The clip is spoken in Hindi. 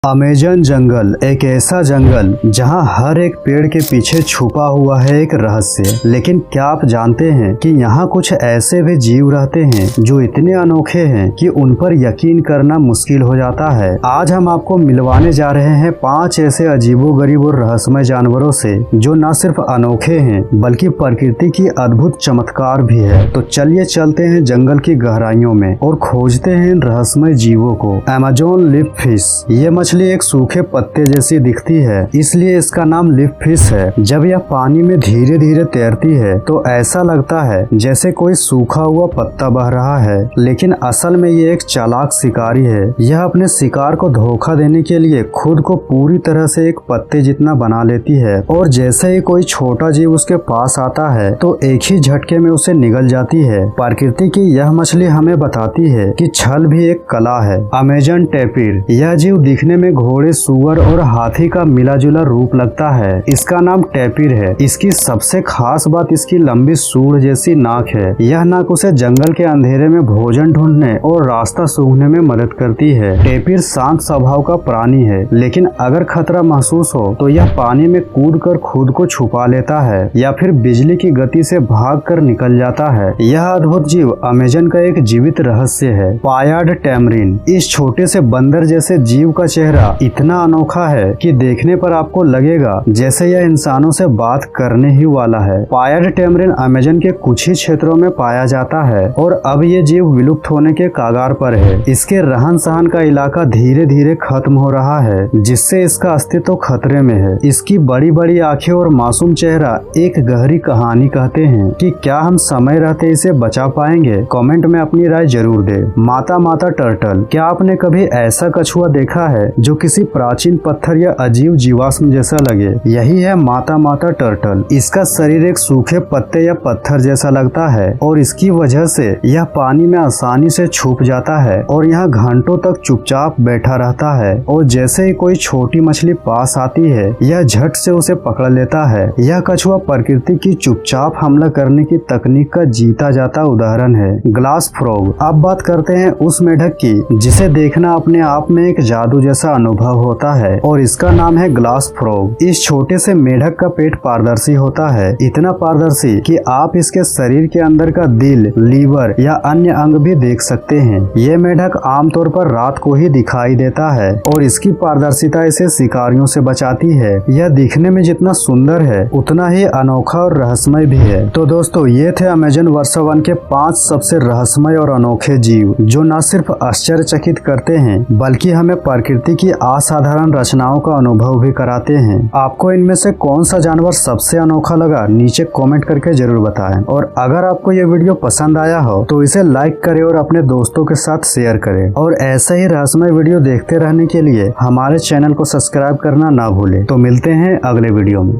अमेज़न जंगल एक ऐसा जंगल जहां हर एक पेड़ के पीछे छुपा हुआ है एक रहस्य। लेकिन क्या आप जानते हैं कि यहाँ कुछ ऐसे भी जीव रहते हैं जो इतने अनोखे हैं कि उन पर यकीन करना मुश्किल हो जाता है। आज हम आपको मिलवाने जा रहे हैं 5 ऐसे अजीबोगरीब और रहस्यमय जानवरों से जो न सिर्फ अनोखे हैं बल्कि प्रकृति की अद्भुत चमत्कार भी है। तो चलिए चलते हैं जंगल की गहराइयों में और खोजते हैं इन रहस्यमय जीवों को। अमेज़न लिप फिश ये मछली एक सूखे पत्ते जैसी दिखती है, इसलिए इसका नाम लिप फिश है। जब यह पानी में धीरे धीरे तैरती है तो ऐसा लगता है जैसे कोई सूखा हुआ पत्ता बह रहा है, लेकिन असल में ये एक चालाक शिकारी है। यह अपने शिकार को धोखा देने के लिए खुद को पूरी तरह से एक पत्ते जितना बना लेती है और जैसे ही कोई छोटा जीव उसके पास आता है तो एक ही झटके में उसे निगल जाती है। प्रकृति की यह मछली हमें बताती है कि छल भी एक कला है। अमेज़न टैपिर यह जीव दिखने में घोड़े, सुअर और हाथी का मिला जुला रूप लगता है। इसका नाम टैपिर है। इसकी सबसे खास बात इसकी लंबी सूंड जैसी नाक है। यह नाक उसे जंगल के अंधेरे में भोजन ढूंढने और रास्ता सूंघने में मदद करती है। टैपिर शांत स्वभाव का प्राणी है, लेकिन अगर खतरा महसूस हो तो यह पानी में कूदकर खुद को छुपा लेता है या फिर बिजली की गति से भागकर निकल जाता है। यह अद्भुत जीव अमेज़न का एक जीवित रहस्य है। पायाड टैमरिन इस छोटे से बंदर जैसे जीव का चेहरा इतना अनोखा है कि देखने पर आपको लगेगा जैसे यह इंसानों से बात करने ही वाला है। पायाड टैमरिन अमेज़न के कुछ ही क्षेत्रों में पाया जाता है और अब ये जीव विलुप्त होने के कगार पर है। इसके रहन सहन का इलाका धीरे धीरे खत्म हो रहा है, जिससे इसका अस्तित्व खतरे में है। इसकी बड़ी बड़ी आंखें और मासूम चेहरा एक गहरी कहानी कहते हैं कि क्या हम समय रहते इसे बचा पाएंगे। कमेंट में अपनी राय जरूर दे। माता टर्टल क्या आपने कभी ऐसा कछुआ देखा है जो किसी प्राचीन पत्थर या अजीब जीवाश्म जैसा लगे? यही है माता टर्टल। इसका शरीर एक सूखे पत्ते या पत्थर जैसा लगता है और इसकी वजह से यह पानी में आसानी से छुप जाता है और यहाँ घंटों तक चुपचाप बैठा रहता है और जैसे ही कोई छोटी मछली पास आती है यह झट से उसे पकड़ लेता है। यह कछुआ प्रकृति की चुपचाप हमला करने की तकनीक का जीता जाता उदाहरण है। Glass frog. अब बात करते हैं उस मेढक की जिसे देखना अपने आप में एक जादू जैसा अनुभव होता है और इसका नाम है ग्लास फ्रॉग। इस छोटे से मेढक का पेट पारदर्शी होता है, इतना पारदर्शी कि आप इसके शरीर के अंदर का दिल, लीवर या अन्य अंग भी देख सकते हैं। ये मेढक आमतौर पर रात को ही दिखाई देता है और इसकी पारदर्शिता इसे शिकारियों से बचाती है। यह दिखने में जितना सुंदर है उतना ही अनोखा और रहस्यमय भी है। तो दोस्तों ये थे अमेज़न वर्षा वन के 5 सबसे रहस्यमय और अनोखे जीव जो न सिर्फ आश्चर्यचकित करते हैं बल्कि हमें प्रकृति की असाधारण रचनाओं का अनुभव भी कराते हैं। आपको इनमें से कौन सा जानवर सबसे अनोखा लगा नीचे कमेंट करके जरूर बताएं। और अगर आपको ये वीडियो पसंद आया हो तो इसे लाइक करें और अपने दोस्तों के साथ शेयर करें और ऐसे ही रहस्यमय वीडियो देखते रहने के लिए हमारे चैनल को सब्सक्राइब करना ना भूलें। तो मिलते हैं अगले वीडियो में।